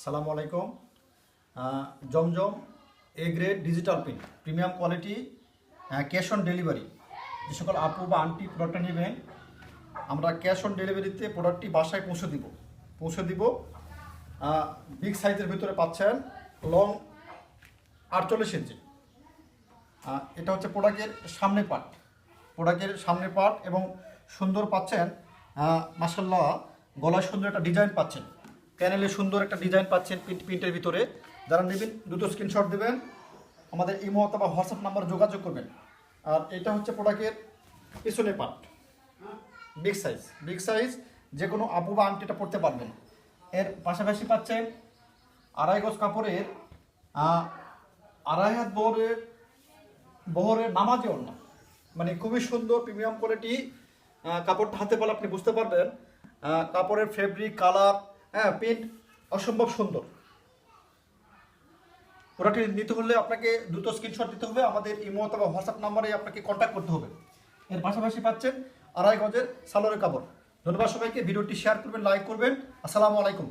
আসসালামু আলাইকুম। Zamzam A grade digital print premium quality, cash on delivery. যে সকল আপু বা আন্টি প্রোডাক্টটা নেবেন, আমরা ক্যাশ অন ডেলিভারিতে প্রোডাক্টটি বাসায় পৌঁছে দিব। বিগ সাইজের ভিতরে পাচ্ছেন, লং 48 ইঞ্চি। এটা হচ্ছে প্রোডাক্টের সামনের পার্ট এবং সুন্দর পাচ্ছেন। মাশাল্লাহ, গলায় সুন্দর একটা ডিজাইন পাচ্ছেন, প্যানেলে সুন্দর একটা ডিজাইন পাচ্ছেন প্রিন্টের ভিতরে। যারা নেবেন দ্রুত স্ক্রিনশট দেবেন, আমাদের ইমো অথবা হোয়াটসঅ্যাপ নাম্বার যোগাযোগ করবেন। আর এটা হচ্ছে প্রোডাক্টের পিছনের পার্ট, বিগ সাইজ, যে কোনো আপু বা আন্টিটা পড়তে পারবেন। এর পাশাপাশি পাচ্ছেন আড়াই গজ কাপড়ের, আড়াই হাত বহরের নামাজি ওড়না, মানে খুবই সুন্দর প্রিমিয়াম কোয়ালিটি। কাপড়টা হাতে পেলে আপনি বুঝতে পারবেন কাপড়ের ফেব্রিক, কালার, প্রিন্ট অসম্ভব সুন্দর। প্রোডাক্টটি নিতে হলে আপনাকে দ্রুত স্ক্রিনশট দিতে হবে, আমাদের ইমো অথবা হোয়াটসঅ্যাপ নাম্বারে আপনাকে কন্ট্যাক্ট করতে হবে। এর পাশাপাশি পাচ্ছেন আড়াই গজের সালোয়ারের কাপড়। ধন্যবাদ সবাইকে, ভিডিওটি শেয়ার করবেন, লাইক করবেন। আসসালামু আলাইকুম।